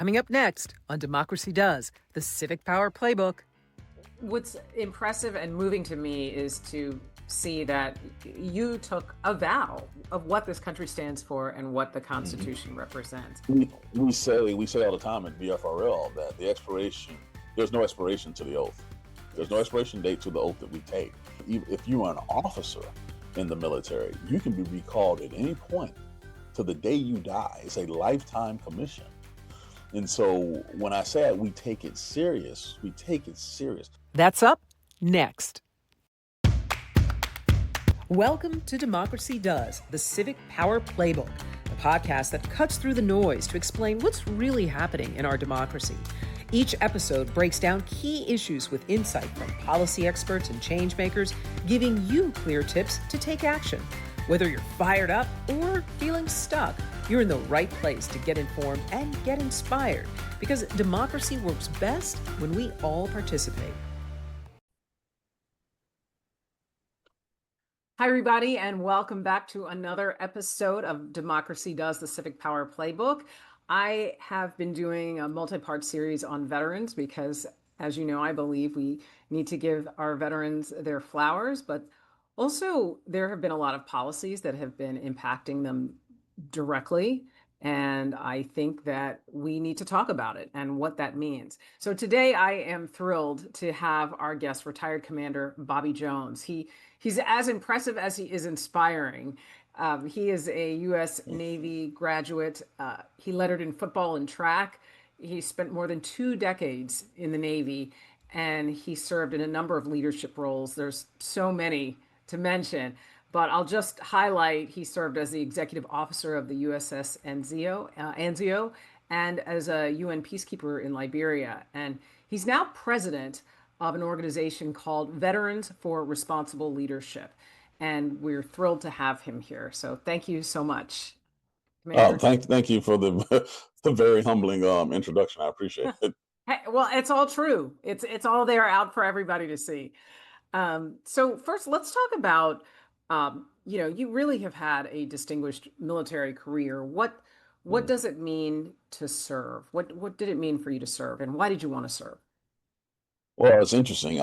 Coming up next on Democracy Does, the Civic Power Playbook. What's impressive and moving to me is to see that you took a vow of what this country stands for and what the Constitution represents. We say all the time at VFRL that there's no expiration to the oath. There's no expiration date to the oath that we take. If you are an officer in the military, you can be recalled at any point to the day you die. It's a lifetime commission. And so when I say we take it serious, we take it serious. That's up next. Welcome to Democracy Does, the Civic Power Playbook, the podcast that cuts through the noise to explain what's really happening in our democracy. Each episode breaks down key issues with insight from policy experts and change makers, giving you clear tips to take action. Whether you're fired up or feeling stuck, you're in the right place to get informed and get inspired, because democracy works best when we all participate. Hi, everybody, and welcome back to another episode of Democracy Does, the Civic Power Playbook. I have been doing a multi-part series on veterans because, as you know, I believe we need to give our veterans their flowers, but also there have been a lot of policies that have been impacting them directly. And I think that we need to talk about it and what that means. So today I am thrilled to have our guest, retired Commander Bobby Jones. He's as impressive as he is inspiring. He is a U.S. Navy graduate. He lettered in football and track. He spent more than 2 decades in the Navy, and he served in a number of leadership roles. There's so many to mention, but I'll just highlight he served as the executive officer of the USS Anzio, and as a UN peacekeeper in Liberia. And he's now president of an organization called Veterans for Responsible Leadership. And we're thrilled to have him here. So thank you so much, Commander. Thank you for the very humbling introduction. I appreciate it. Hey, well, it's all true. It's all there out for everybody to see. So first, let's talk about, you really have had a distinguished military career. What does it mean to serve? What did it mean for you to serve, and why did you want to serve? Well, it's interesting.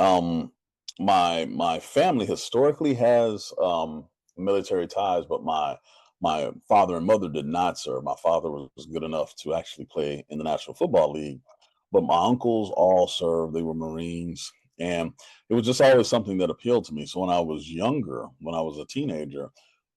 My family historically has military ties, but my father and mother did not serve. My father was good enough to actually play in the National Football League, but my uncles all served. They were Marines, and it was just always something that appealed to me. So when I was younger, when I was a teenager,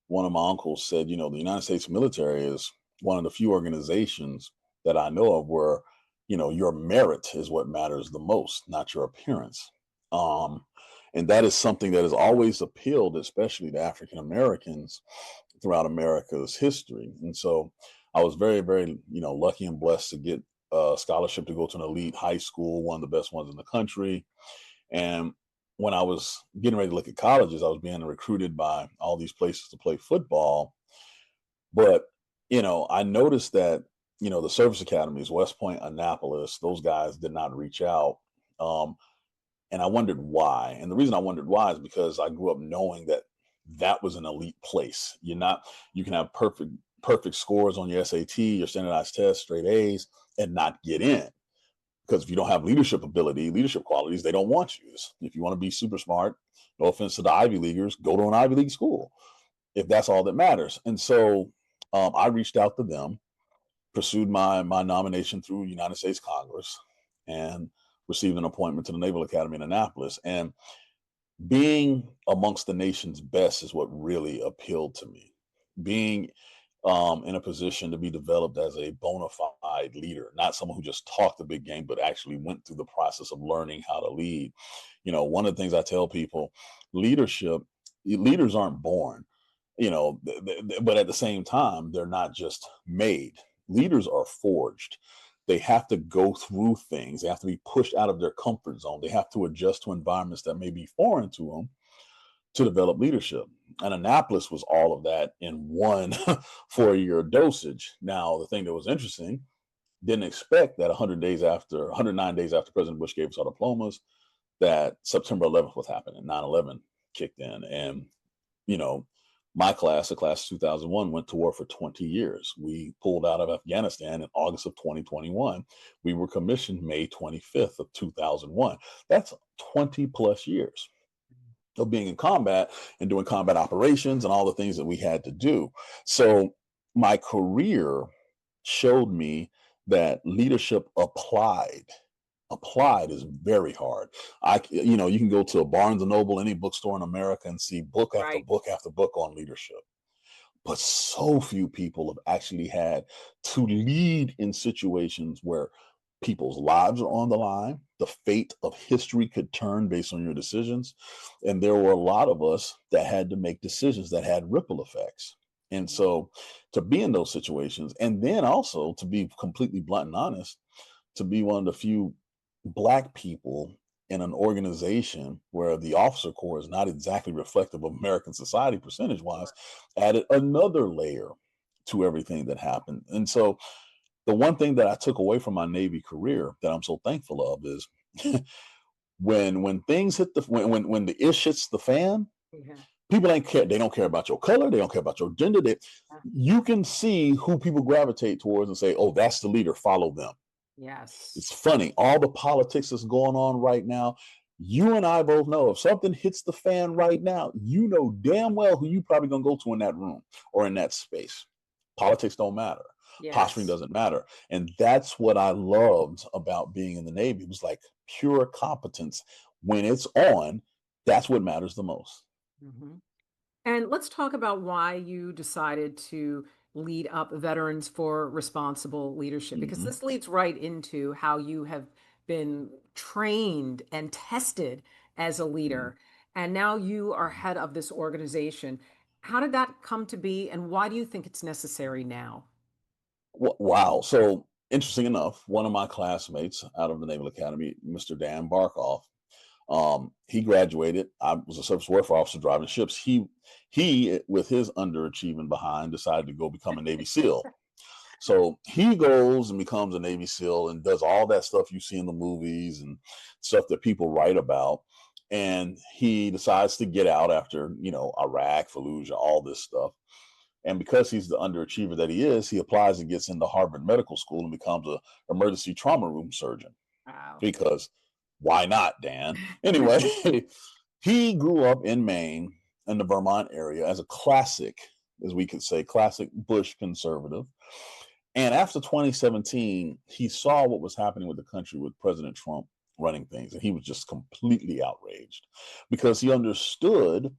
one of my uncles said, the United States military is one of the few organizations that I know of where, your merit is what matters the most, not your appearance. And that is something that has always appealed, especially to African Americans throughout America's history. And so I was very, very, lucky and blessed to get a scholarship to go to an elite high school, one of the best ones in the country. And when I was getting ready to look at colleges, I was being recruited by all these places to play football. But, I noticed that, the service academies, West Point, Annapolis, those guys did not reach out. And I wondered why. And the reason I wondered why is because I grew up knowing that was an elite place. You can have perfect scores on your SAT, your standardized tests, straight A's, and not get in. Because if you don't have leadership ability, leadership qualities, they don't want you. If you want to be super smart, no offense to the Ivy Leaguers, go to an Ivy League school, if that's all that matters. And so I reached out to them, pursued my nomination through United States Congress, and received an appointment to the Naval Academy in Annapolis. And being amongst the nation's best is what really appealed to me. Being in a position to be developed as a bona fide leader, not someone who just talked the big game, but actually went through the process of learning how to lead. One of the things I tell people, leaders aren't born, but at the same time, they're not just made. Leaders are forged. They have to go through things. They have to be pushed out of their comfort zone. They have to adjust to environments that may be foreign to them to develop leadership. And Annapolis was all of that in one 4-year dosage. Now, the thing that was interesting, didn't expect that 109 days after President Bush gave us our diplomas, that September 11th was happening, 9/11 kicked in. And, My class, the class of 2001, went to war for 20 years. We pulled out of Afghanistan in August of 2021. We were commissioned May 25th of 2001. That's 20 plus years of being in combat and doing combat operations and all the things that we had to do. So my career showed me that leadership applied is very hard. You can go to a Barnes and Noble, any bookstore in America, and see book after Right. book after book on leadership. But so few people have actually had to lead in situations where people's lives are on the line. The fate of history could turn based on your decisions. And there were a lot of us that had to make decisions that had ripple effects. And so to be in those situations, and then also to be completely blunt and honest, to be one of the few Black people in an organization where the officer corps is not exactly reflective of American society percentage wise, added another layer to everything that happened. And so the one thing that I took away from my Navy career that I'm so thankful of is when things hit when the ish hits the fan, Yeah. people ain't care. They don't care about your color. They don't care about your gender. You can see who people gravitate towards and say, oh, that's the leader. Follow them. Yes. It's funny. All the politics that's going on right now. You and I both know if something hits the fan right now, you know damn well who you probably gonna go to in that room or in that space. Politics don't matter. Posturing Yes. doesn't matter. And that's what I loved about being in the Navy. It was like pure competence. When it's on, that's what matters the most. Mhm. And let's talk about why you decided to lead up Veterans for Responsible Leadership, because Mhm. this leads right into how you have been trained and tested as a Mhm. leader. And now you are head of this organization. How did that come to be, and why do you think it's necessary now? Wow. So interesting enough, one of my classmates out of the Naval Academy, Mr. Dan Barkoff, he graduated. I was a surface warfare officer driving ships. He with his underachieving behind decided to go become a Navy SEAL. So he goes and becomes a Navy SEAL and does all that stuff you see in the movies and stuff that people write about. And he decides to get out after, Iraq, Fallujah, all this stuff. And because he's the underachiever that he is, he applies and gets into Harvard Medical School and becomes a emergency trauma room surgeon. Wow. Because why not, Dan? Anyway, he grew up in Maine in the Vermont area as a classic, as we could say, classic Bush conservative. And after 2017, he saw what was happening with the country with President Trump running things. And he was just completely outraged because he understood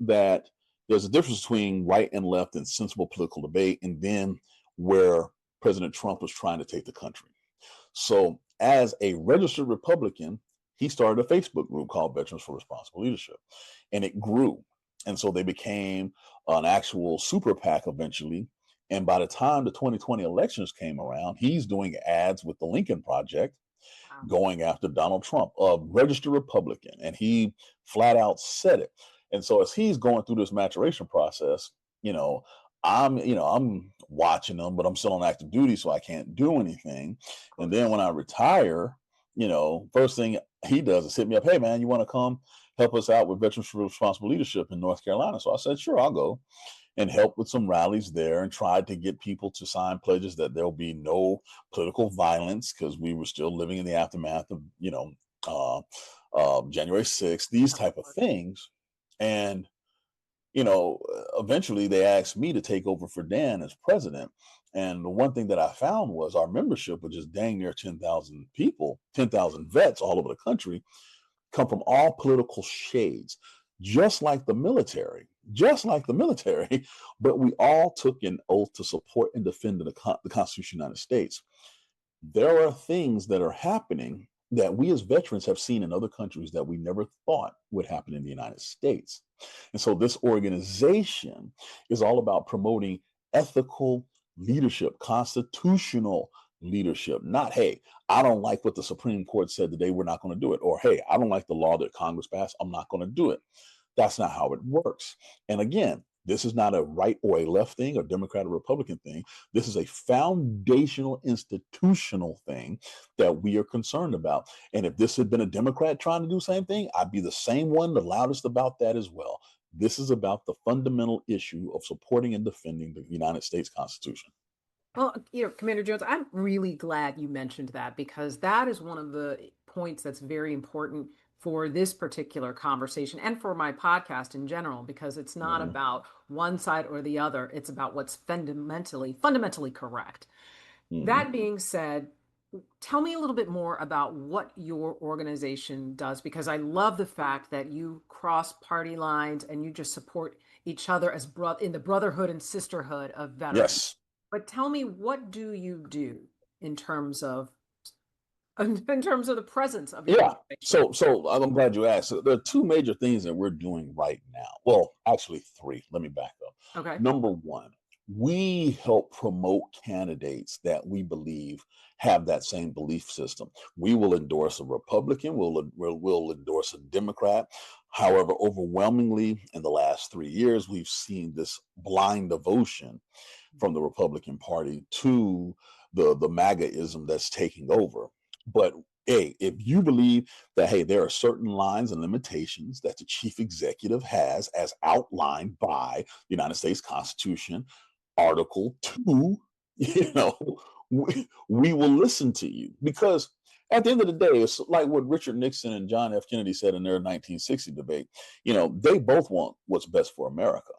that there's a difference between right and left and sensible political debate, and then where President Trump was trying to take the country. So, as a registered Republican, he started a Facebook group called Veterans for Responsible Leadership, and it grew. And so they became an actual super PAC eventually. And by the time the 2020 elections came around, he's doing ads with the Lincoln Project Wow. going after Donald Trump, a registered Republican. And he flat out said it. And so as he's going through this maturation process, you know, I'm watching them, but I'm still on active duty, so I can't do anything. Of And then course. when I retire, first thing he does is hit me up, hey man, you want to come help us out with Veterans for Responsible Leadership in North Carolina? So I said, sure, I'll go and help with some rallies there and tried to get people to sign pledges that there'll be no political violence because we were still living in the aftermath of, uh, January 6th, these Of type of course. things. And, eventually they asked me to take over for Dan as president. And the one thing that I found was our membership, which is dang near 10,000 people, 10,000 vets all over the country, come from all political shades, just like the military, but we all took an oath to support and defend the Constitution of the United States. There are things that are happening that we as veterans have seen in other countries that we never thought would happen in the United States. And so this organization is all about promoting ethical leadership, constitutional leadership, not, hey, I don't like what the Supreme Court said today, we're not going to do it. Or, hey, I don't like the law that Congress passed, I'm not going to do it. That's not how it works. And again, this is not a right or a left thing, or Democrat or Republican thing. This is a foundational institutional thing that we are concerned about. And if this had been a Democrat trying to do the same thing, I'd be the same one, the loudest about that as well. This is about the fundamental issue of supporting and defending the United States Constitution. Well, Commander Jones, I'm really glad you mentioned that because that is one of the points that's very important for this particular conversation and for my podcast in general, because it's not Mhm. about one side or the other. It's about what's fundamentally correct. Mhm. That being said, tell me a little bit more about what your organization does, because I love the fact that you cross party lines and you just support each other as in the brotherhood and sisterhood of veterans. Yes. But tell me, what do you do in terms of in terms of the presence of your Yeah. organization? So I'm glad you asked. So there are two major things that we're doing right now. Well, actually three. Let me back up. Okay. Number one, we help promote candidates that we believe have that same belief system. We will endorse a Republican. We'll endorse a Democrat. However, overwhelmingly in the last 3 years, we've seen this blind devotion from the Republican Party to the MAGAism that's taking over. But hey, if you believe that, hey, there are certain lines and limitations that the chief executive has as outlined by the United States Constitution, Article 2, you know, we will listen to you because at the end of the day, it's like what Richard Nixon and John F. Kennedy said in their 1960 debate. They both want what's best for America.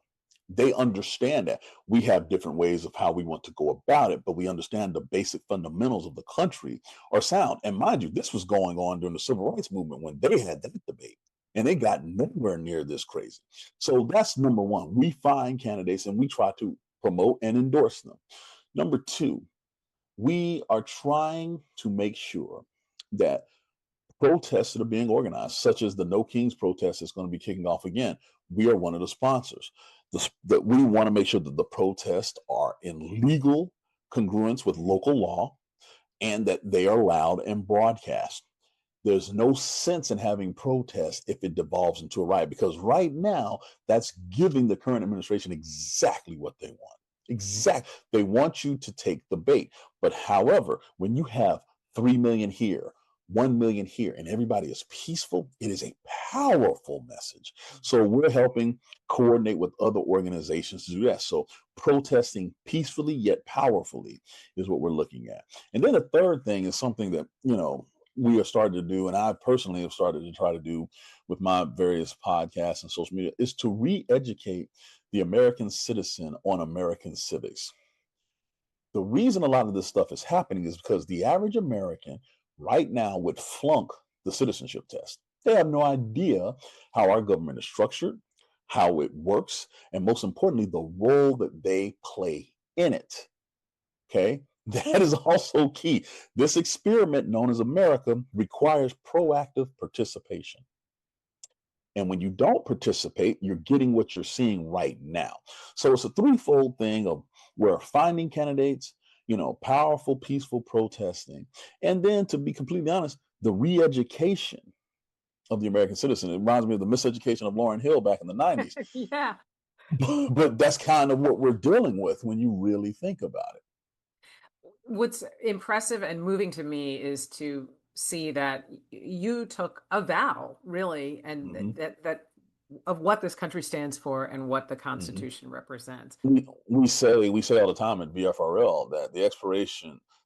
They understand that we have different ways of how we want to go about it, but we understand the basic fundamentals of the country are sound. And mind you, this was going on during the civil rights movement when they had that debate, and they got nowhere near this crazy. So that's number one. We find candidates and we try to promote and endorse them. Number two, we are trying to make sure that protests that are being organized, such as the No Kings protest that's going to be kicking off again. We are one of the sponsors. That we want to make sure that the protests are in legal congruence with local law and that they are loud and broadcast. There's no sense in having protests if it devolves into a riot, because right now that's giving the current administration exactly what they want. Exactly. They want you to take the bait. But however, when you have 3 million here, 1 million here, and everybody is peaceful, it is a powerful message. So we're helping coordinate with other organizations to do that. So protesting peacefully yet powerfully is what we're looking at. And then the third thing is something that, we are starting to do, and I personally have started to try to do with my various podcasts and social media, is to re-educate the American citizen on American civics. The reason a lot of this stuff is happening is because the average American right now would flunk the citizenship test. They have no idea how our government is structured, how it works, and most importantly, the role that they play in it. Okay. That is also key. This experiment known as America requires proactive participation. And when you don't participate, you're getting what you're seeing right now. So it's a threefold thing of we're finding candidates, powerful, peaceful protesting. And then, to be completely honest, the re education of the American citizen. It reminds me of the miseducation of Lauryn Hill back in the 90s. Yeah. But that's kind of what we're dealing with when you really think about it. What's impressive and moving to me is to see that you took a vow, really, and Hmm. that of what this country stands for and what the Hmm. Constitution represents. We say all the time at VFRL that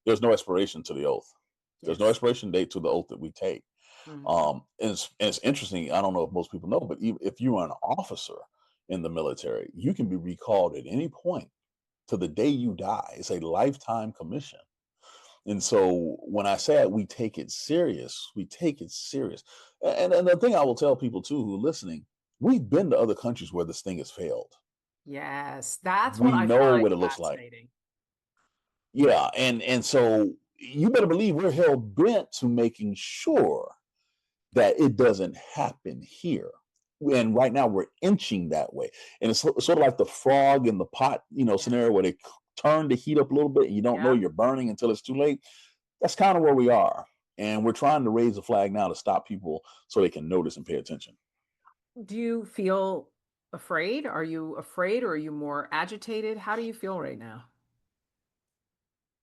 there's no expiration to the oath. There's no Yes. expiration date to the oath that we take. Mhm. And it's interesting. I don't know if most people know, but even if you are an officer in the military, you can be recalled at any point to the day you die. It's a lifetime commission. And so when I say we take it serious, we take it serious. And the thing I will tell people too who are listening, we've been to other countries where this thing has failed. Yes, that's what We I know find what it looks like. fascinating. Yeah, and so you better believe we're hell bent to making sure that it doesn't happen here. And right now we're inching that way. And it's sort of like the frog in the pot, Yeah. scenario where they turn the heat up a little bit and you don't know Yeah. you're burning until it's too late. That's kind of where we are. And we're trying to raise a flag now to stop people so they can notice and pay attention. Do you feel afraid? Are you afraid or are you more agitated? How do you feel right now?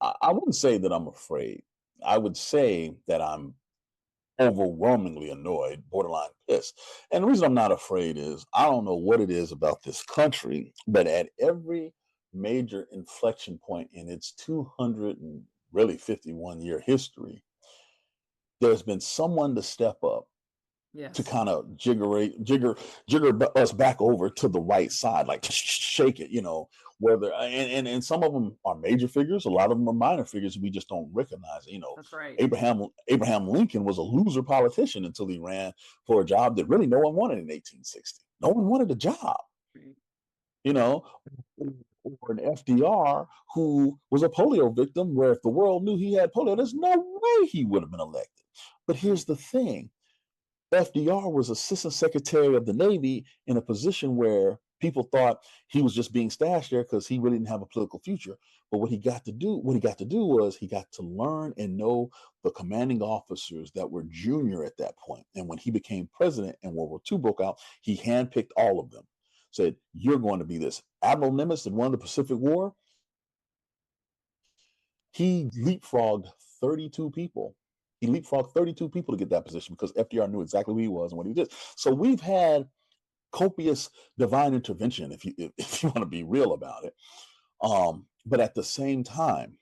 I wouldn't say that I'm afraid. I would say that I'm overwhelmingly annoyed, borderline pissed. And the reason I'm not afraid is I don't know what it is about this country, but at every major inflection point in its 200 and really 51-year history, there's been someone to step up to Yes. kind of jigger us back over to the right side, like shake it, whether and some of them are major figures, a lot of them are minor figures. We just don't recognize it. That's right. Abraham Lincoln was a loser politician until he ran for a job that really no one wanted in 1860. No one wanted a job, Right. you know, or an FDR who was a polio victim, where if the world knew he had polio, there's no way he would have been elected. But here's the thing. FDR was Assistant Secretary of the Navy in a position where people thought he was just being stashed there because he really didn't have a political future. But what he got to do was he got to learn and know the commanding officers that were junior at that point. And when he became president and World War II broke out, he handpicked all of them. Said, "You're going to be this." Admiral Nimitz that won the Pacific War, he leapfrogged 32 people. He leapfrogged 32 people to get that position because FDR knew exactly who he was and what he did. So we've had copious divine intervention, if you want to be real about it. But at the same time,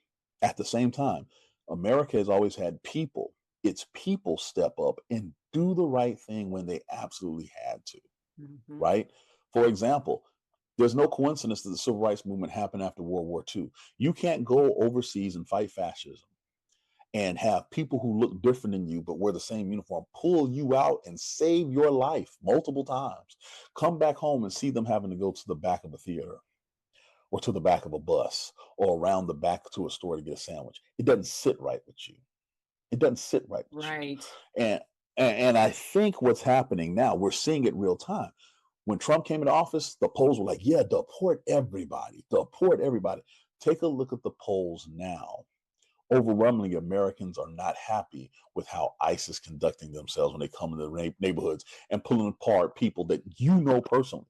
America has always had people. Its people step up and do the right thing when they absolutely had to. Mm-hmm. Right? For example, there's no coincidence that the civil rights movement happened after World War II. You can't go overseas and fight fascism and have people who look different than you but wear the same uniform pull you out and save your life multiple times. Come back home and see them having to go to the back of a theater or to the back of a bus or around the back to a store to get a sandwich. It doesn't sit right with you. It doesn't sit right with you. Right. And I think what's happening now, we're seeing it real time. When Trump came into office, the polls were like, yeah, deport everybody. Take a look at the polls now. Overwhelmingly, Americans are not happy with how ICE is conducting themselves when they come into the neighborhoods and pulling apart people that you know personally.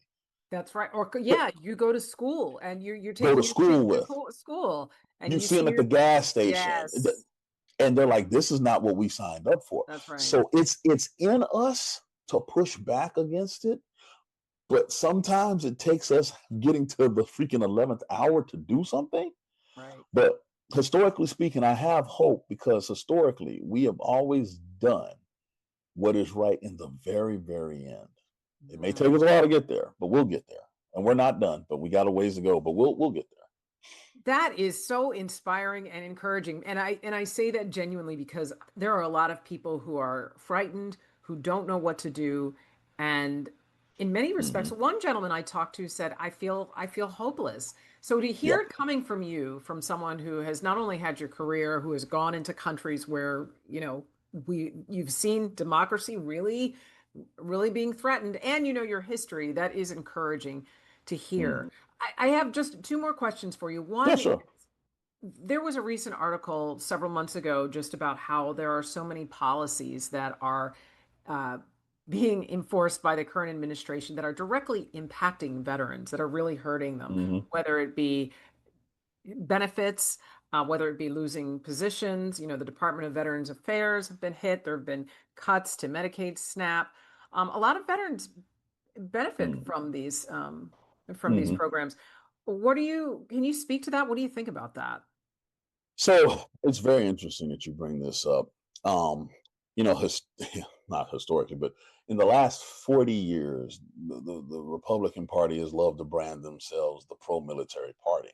That's right. Or yeah, you go to school and you're Go taking to your school kid to with. school and You you see see them at the your gas station. yes. And they're like, this is not what we signed up for. That's right. So it's in us to push back against it. But sometimes it takes us getting to the freaking 11th hour to do something. Right. But historically speaking, I have hope because historically we have always done what is right in the very, very end. It may take us a while to get there, but we'll get there. And we're not done, but we got a ways to go, but we'll get there. That is so inspiring and encouraging. And I say that genuinely because there are a lot of people who are frightened, who don't know what to do. And in many respects, one gentleman I talked to said, I feel hopeless. So to hear Yep. it coming from you, from someone who has not only had your career, who has gone into countries where, you've seen democracy really, really being threatened, and your history, that is encouraging to hear. I have just two more questions for you. Yeah, One, sure. there was a recent article several months ago just about how there are so many policies that are being enforced by the current administration that are directly impacting veterans, that are really hurting them, whether it be benefits, whether it be losing positions. The Department of Veterans Affairs have been hit. There have been cuts to Medicaid, SNAP. A lot of veterans benefit from these programs. Can you speak to that? What do you think about that? So it's very interesting that you bring this up. You know, not historically, but in the last 40 years, the Republican Party has loved to brand themselves the pro-military party.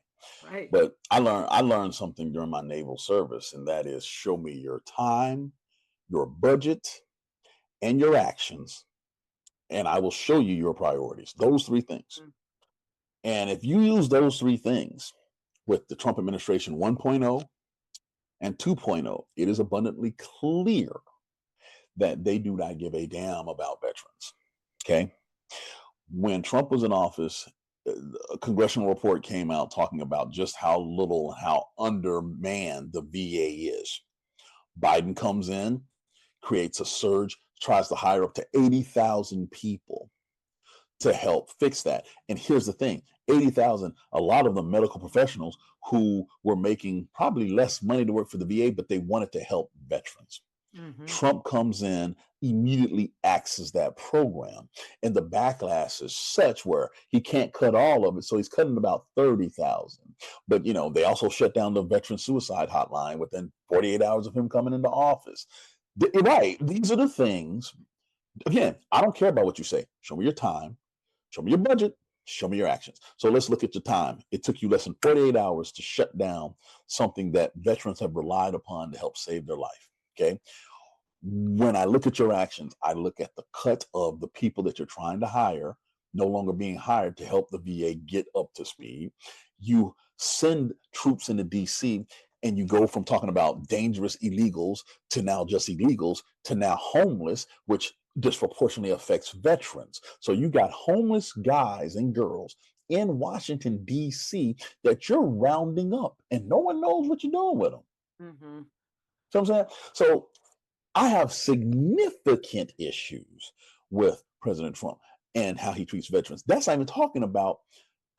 Right. But I learned something during my naval service, and that is show me your time, your budget, and your actions, and I will show you your priorities. Those three things. And if you use those three things with the Trump administration 1.0 and 2.0, it is abundantly clear that they do not give a damn about veterans. Okay. When Trump was in office, a congressional report came out talking about just how little, how undermanned the VA is. Biden comes in, creates a surge, tries to hire up to 80,000 people to help fix that. And here's the thing, 80,000, a lot of them medical professionals who were making probably less money to work for the VA, but they wanted to help veterans. Hmm. Trump comes in, immediately axes that program. And the backlash is such where he can't cut all of it. So he's cutting about 30,000. But, they also shut down the veteran suicide hotline within 48 hours of him coming into office. Right. These are the things. Again, I don't care about what you say. Show me your time. Show me your budget. Show me your actions. So let's look at your time. It took you less than 48 hours to shut down something that veterans have relied upon to help save their life. Okay. When I look at your actions, I look at the cut of the people that you're trying to hire, no longer being hired to help the VA get up to speed. You send troops into DC and you go from talking about dangerous illegals to now just illegals to now homeless, which disproportionately affects veterans. So you got homeless guys and girls in Washington, D.C. that you're rounding up and no one knows what you're doing with them. Hmm. So I'm saying, so I have significant issues with President Trump and how he treats veterans. That's not even talking about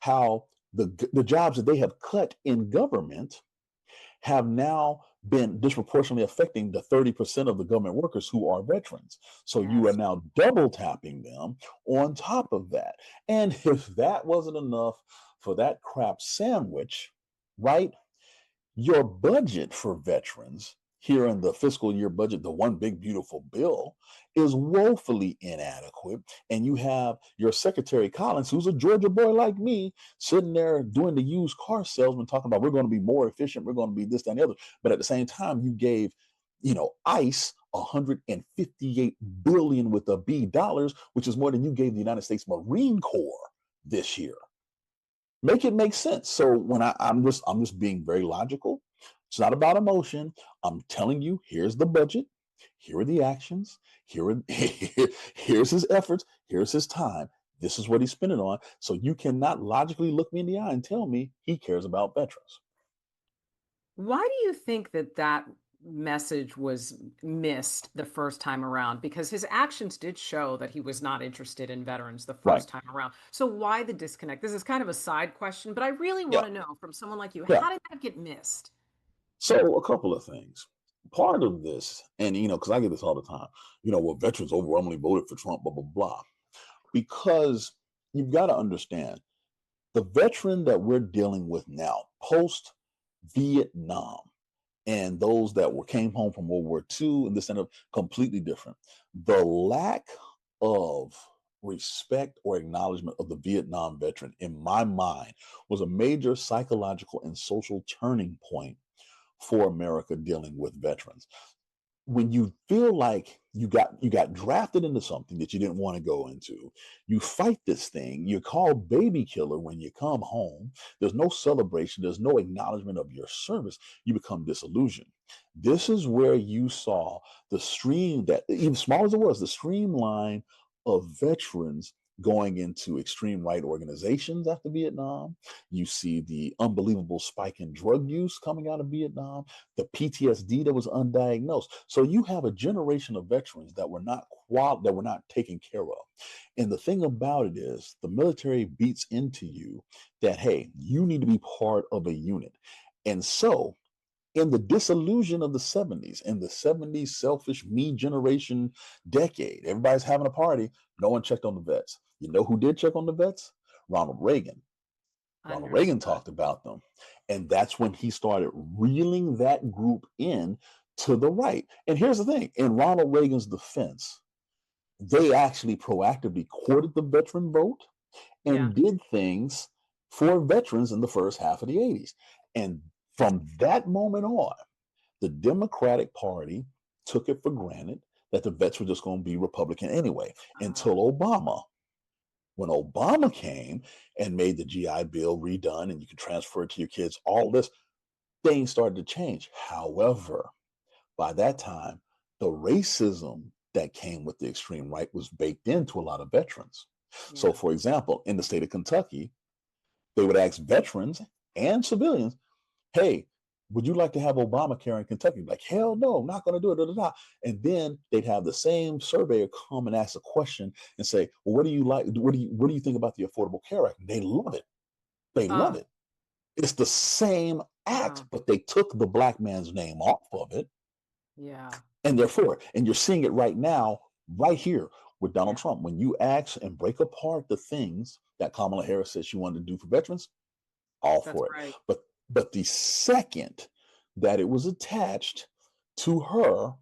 how the jobs that they have cut in government have now been disproportionately affecting the 30% of the government workers who are veterans. So you are Yes. now double tapping them on top of that. And if that wasn't enough for that crap sandwich, right? Your budget for veterans here in the fiscal year budget, the one big beautiful bill, is woefully inadequate. And you have your Secretary Collins, who's a Georgia boy like me, sitting there doing the used car salesman, talking about we're going to be more efficient, we're going to be this, that, and the other. But at the same time, you gave, ICE 158 billion with a B dollars, which is more than you gave the United States Marine Corps this year. Make it make sense. So when I'm just being very logical. It's not about emotion. I'm telling you, here's the budget, here are the actions, here's his efforts, here's his time. This is what he's spending on. So you cannot logically look me in the eye and tell me he cares about veterans. Why do you think that message was missed the first time around? Because his actions did show that he was not interested in veterans the Right. first time around. So why the disconnect? This is kind of a side question, but I really Yeah. want to know from someone like you, Yeah. how did that get missed? So a couple of things. Part of this, and because I get this all the time, well, veterans overwhelmingly voted for Trump, blah, blah, blah. Because you've got to understand the veteran that we're dealing with now, post Vietnam, and those that came home from World War II and this and that, completely different. The lack of respect or acknowledgement of the Vietnam veteran, in my mind, was a major psychological and social turning point for America dealing with veterans. When you feel like you got drafted into something that you didn't want to go into, you fight this thing, you're called baby killer when you come home, there's no celebration, there's no acknowledgement of your service, you become disillusioned. This is where you saw the stream, that even small as it was, the streamline of veterans going into extreme right organizations after Vietnam. You see the unbelievable spike in drug use coming out of Vietnam, the PTSD that was undiagnosed. So you have a generation of veterans that were not taken care of. And the thing about it is, the military beats into you that, hey, you need to be part of a unit. And so in the disillusion of the 70s, in the 70s selfish me generation decade, everybody's having a party, no one checked on the vets. You know who did check on the vets? Ronald Reagan. Ronald Reagan Understood. talked about them. And that's when he started reeling that group in to the right. And here's the thing, in Ronald Reagan's defense, they actually proactively courted the veteran vote Yeah. and did things for veterans in the first half of the 80s. And from that moment on, the Democratic Party took it for granted that the vets were just going to be Republican anyway, Uh, until Obama. When Obama came and made the GI Bill redone and you can transfer it to your kids, all this, things started to change. However, by that time, the racism that came with the extreme right was baked into a lot of veterans. So, yeah. for example, in the state of Kentucky, they would ask veterans and civilians, hey, would you like to have Obamacare in Kentucky? Like, hell no, I'm not going to do it. Da, da, da. And then they'd have the same surveyor come and ask a question and say, well, what do you like? What do you think about the Affordable Care Act? They love it. They love Oh, it. It's the same act, wow. but they took the black man's name off of it Yeah. And they're for it. And you're seeing it right now, right here with Donald Yeah. Trump. When you ask and break apart the things that Kamala Harris said she wanted to do for veterans, all That's for it. right. But the second that it was attached to her,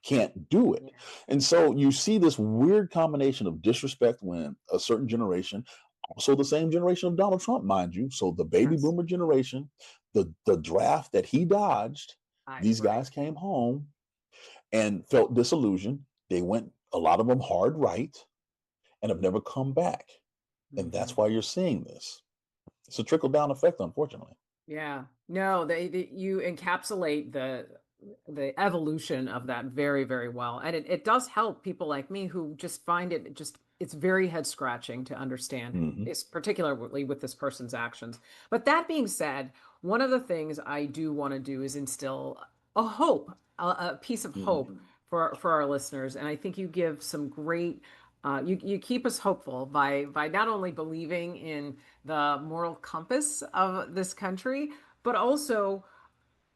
can't do it. Yeah. And so you see this weird combination of disrespect when a certain generation, also the same generation of Donald Trump, mind you. So the baby Yes. boomer generation, the draft that he dodged, these Right. guys came home and felt disillusioned. They went, a lot of them, hard right and have never come back. And Hmm. that's why you're seeing this. It's a trickle down effect, unfortunately. Yeah. No, you encapsulate the evolution of that very, very well. And it does help people like me who just find it's very head scratching to understand, Hmm. it's particularly with this person's actions. But that being said, one of the things I do want to do is instill a hope, a piece of Hmm. hope for our listeners. And I think you give some great you keep us hopeful by not only believing in the moral compass of this country, but also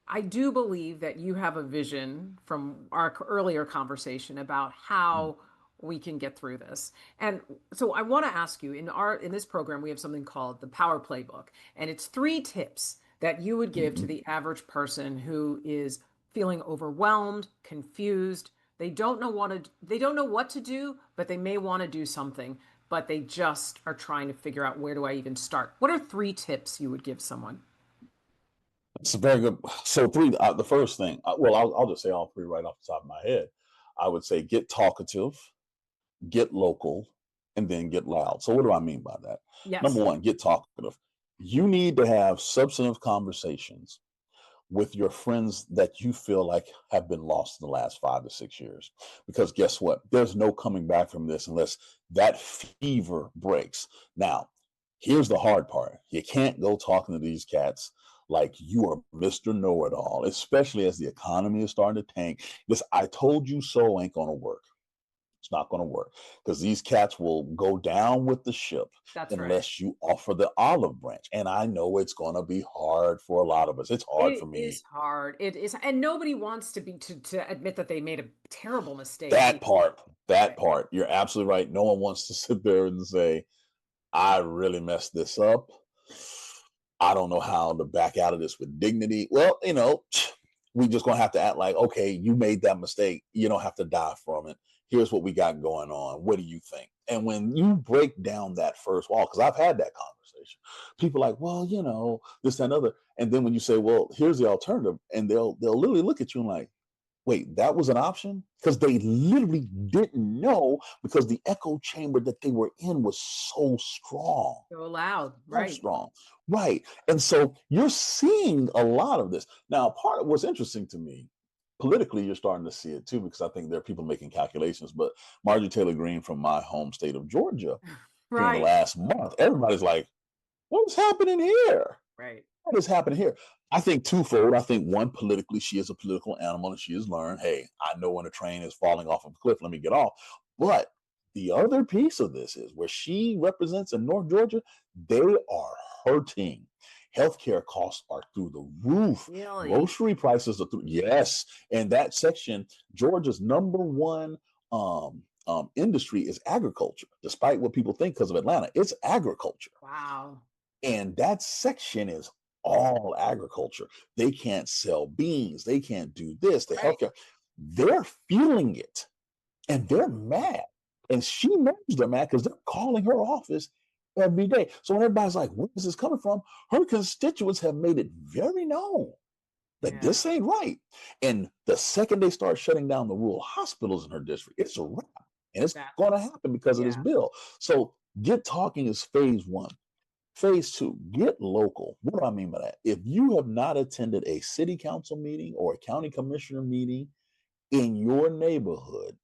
I do believe that you have a vision from our earlier conversation about how we can get through this. And so I want to ask you, in this program we have something called the Power Playbook, and it's 3 tips that you would give to Hmm. the average person who is feeling overwhelmed, confused. They don't know what to do, but they may want to do something, but they just are trying to figure out, where do I even start? What are 3 tips you would give someone? It's a very good. So three. The first thing. Well, I'll just say all three right off the top of my head. I would say get talkative, get local, and then get loud. So what do I mean by that? Yes. Number one, get talkative. You need to have substantive conversations with your friends that you feel like have been lost in the last 5 to 6 years. Because guess what? There's no coming back from this unless that fever breaks. Now, here's the hard part. You can't go talking to these cats like you are Mr. Know It All, especially as the economy is starting to tank. This I told you so ain't going to work. It's not going to work because these cats will go down with the ship That's right. unless you offer the olive branch. And I know it's going to be hard for a lot of us. It's hard It for me. is hard. It is, and nobody wants to admit that they made a terrible mistake. That part, that Right. part, you're absolutely right. No one wants to sit there and say, I really messed this up. I don't know how to back out of this with dignity. Well, we just gonna have to act like, okay, you made that mistake. You don't have to die from it. Here's what we got going on. What do you think? And when you break down that first wall, because I've had that conversation, people are like, well, this, that, and other. And then when you say, well, here's the alternative, and they'll literally look at you and like, wait, that was an option? Because they literally didn't know because the echo chamber that they were in was so strong. So loud. So Right. strong. Right. And so you're seeing a lot of this. Now, part of what's interesting to me, politically, you're starting to see it too, because I think there are people making calculations. But Marjorie Taylor Greene from my home state of Georgia, here in the Right. last month, everybody's like, what's happening here? Right. What is happening here? I think twofold. I think one, politically, she is a political animal and she has learned, hey, I know when a train is falling off of a cliff, let me get off. But the other piece of this is where she represents in North Georgia, they are hurting. Healthcare costs are through the roof. Really? Grocery prices are through. Yes. And that section, Georgia's number one industry is agriculture, despite what people think because of Atlanta. It's agriculture. Wow. And that section is all agriculture. They can't sell beans. They can't do this. The Right. healthcare, they're feeling it and they're mad. And she knows they're mad because they're calling her office every day. So when everybody's like, where is this coming from? Her constituents have made it very known that Yeah. this ain't right. And the second they start shutting down the rural hospitals in her district, it's a wrap. And it's That. going to happen because of this Yeah. bill. So get talking is phase one. Phase two, get local. What do I mean by that? If you have not attended a city council meeting or a county commissioner meeting in your neighborhood,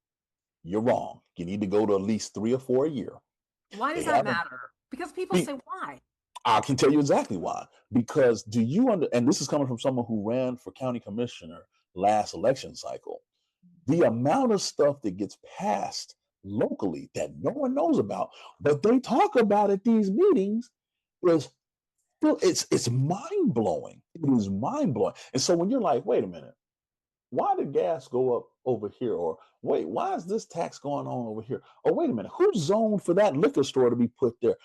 you're wrong. You need to go to at least 3 or 4 a year. Why They does that haven't. matter? Because people say why. I can tell you exactly why. Because do you and this is coming from someone who ran for county commissioner last election cycle. The amount of stuff that gets passed locally that no one knows about, but they talk about at these meetings is it's mind blowing. It is mind blowing. And so when you're like, wait a minute, why did gas go up over here? Or wait, why is this tax going on over here? Or wait a minute, who zoned for that liquor store to be put there?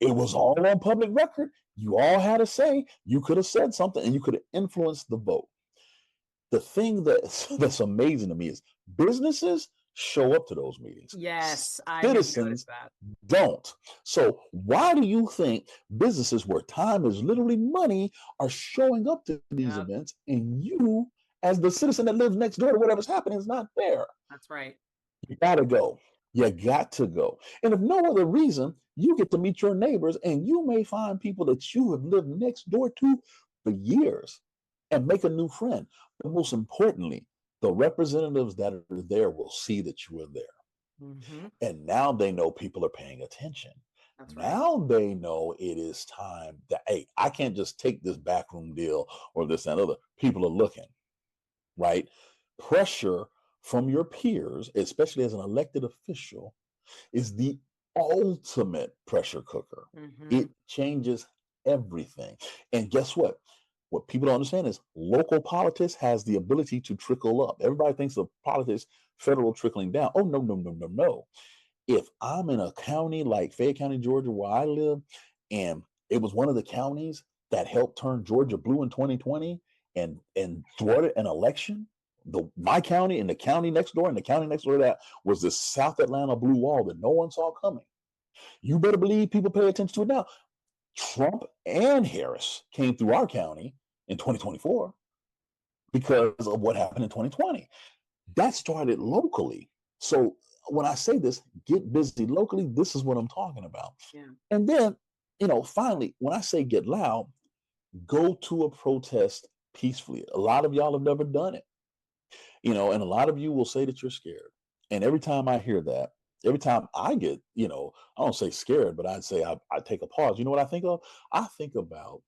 It was all on public record. You all had a say. You could have said something and you could have influenced the vote. The thing that's amazing to me is businesses show up to those meetings. Yes, I have Citizens noticed that. don't. So why do you think businesses where time is literally money are showing up to these Yep, events and you, as the citizen that lives next door to whatever's happening, is not there? that's right. You gotta go. You got to go. And if no other reason, you get to meet your neighbors and you may find people that you have lived next door to for years and make a new friend. But most importantly, the representatives that are there will see that you are there. Hmm. And now they know people are paying attention. That's right. Now they know it is time that, hey, I can't just take this backroom deal or this and other. People are looking, right? Pressure from your peers, especially as an elected official, is the ultimate pressure cooker. Hmm. It changes everything. And guess what? What people don't understand is local politics has the ability to trickle up. Everybody thinks of politics, federal trickling down. Oh, no, no, no, no, no. If I'm in a county like Fayette County, Georgia, where I live, and it was one of the counties that helped turn Georgia blue in 2020 and thwarted an election, my county and the county next door and the county next door to that was the South Atlanta blue wall that no one saw coming. You better believe people pay attention to it now. Trump and Harris came through our county in 2024 because of what happened in 2020. That started locally. So when I say this, get busy locally, this is what I'm talking about. Yeah. And then, finally, when I say get loud, go to a protest peacefully. A lot of y'all have never done it, and a lot of you will say that you're scared. And every time I hear that, every time I get, I don't say scared, but I'd say I take a pause. You know what I think of? I think about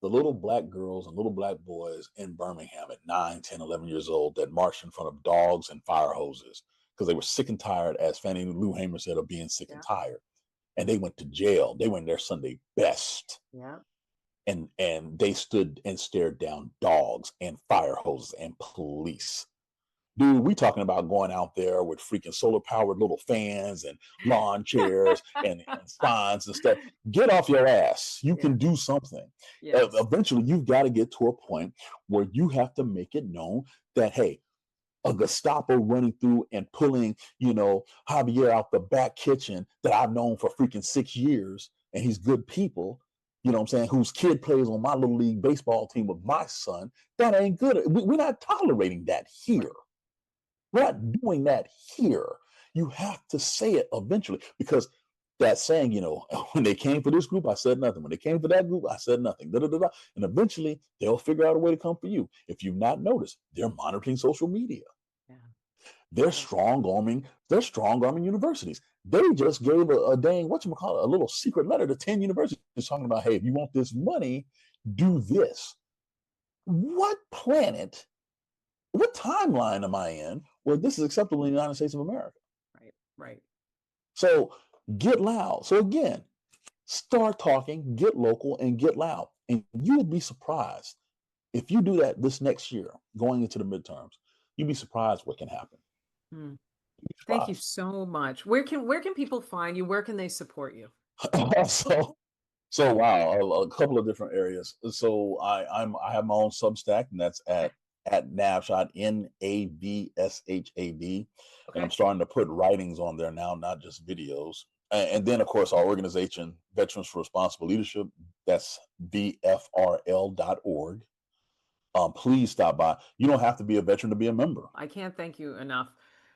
the little black girls and little black boys in Birmingham at 9, 10, 11 years old that marched in front of dogs and fire hoses because they were sick and tired, as Fannie Lou Hamer said, of being sick Yeah. and tired. And they went to jail. They were in their Sunday best. Yeah. And they stood and stared down dogs and fire hoses and police. Dude, we talking about going out there with freaking solar powered little fans and lawn chairs and signs and stuff. Get off your ass. You can do something. Yes. Eventually, you've got to get to a point where you have to make it known that, hey, a Gestapo running through and pulling, Javier out the back kitchen that I've known for freaking 6 years, and he's good people, what I'm saying, whose kid plays on my little league baseball team with my son, that ain't good. We're not tolerating that here. We're not doing that here. You have to say it eventually because that saying, when they came for this group, I said nothing. When they came for that group, I said nothing. Da, da, da, da. And eventually they'll figure out a way to come for you. If you've not noticed, they're monitoring social media. Yeah. They're strong-arming universities. They just gave a dang, a little secret letter to 10 universities talking about, hey, if you want this money, do this. What planet, what timeline am I in where this is acceptable in the United States of America? Right. So get loud. So again, start talking, get local, and get loud. And you'll be surprised if you do that this next year, going into the midterms. You'd be surprised what can happen. Thank you so much. Where can people find you? Where can they support you? So wow, a couple of different areas. So I have my own Substack, and that's at Navshad, Navshad, and I'm starting to put writings on there now, not just videos. And then of course our organization, Veterans for Responsible Leadership, that's VFRL.org. Please stop by. You don't have to be a veteran to be a member. I can't thank you enough,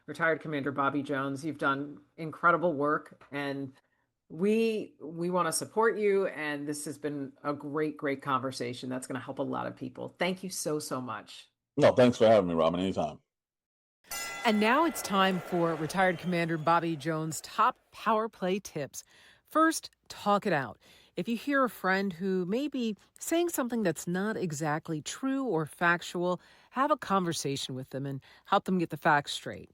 Retired Commander Bobby Jones. You've done incredible work, and we want to support you. And this has been a great conversation that's going to help a lot of people. Thank you so much. No, thanks for having me, Robin. Anytime. And now it's time for Retired Commander Bobby Jones' top power play tips. First, talk it out. If you hear a friend who may be saying something that's not exactly true or factual, have a conversation with them and help them get the facts straight.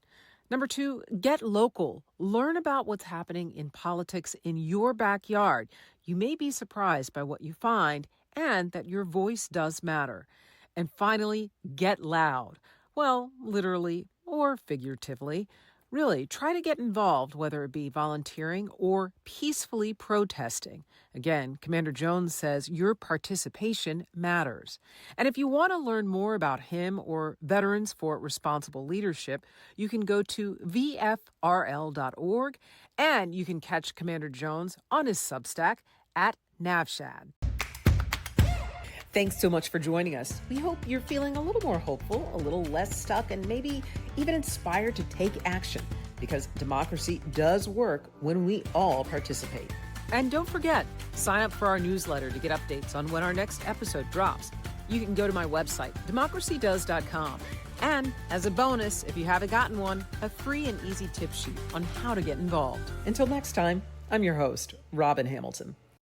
Number 2, get local. Learn about what's happening in politics in your backyard. You may be surprised by what you find and that your voice does matter. And finally, get loud. Well, literally or figuratively. Really, try to get involved, whether it be volunteering or peacefully protesting. Again, Commander Jones says your participation matters. And if you want to learn more about him or Veterans for Responsible Leadership, you can go to VFRL.org, and you can catch Commander Jones on his Substack at Navshad. Thanks so much for joining us. We hope you're feeling a little more hopeful, a little less stuck, and maybe even inspired to take action, because democracy does work when we all participate. And don't forget, sign up for our newsletter to get updates on when our next episode drops. You can go to my website, democracydoes.com. And as a bonus, if you haven't gotten one, a free and easy tip sheet on how to get involved. Until next time, I'm your host, Robin Hamilton.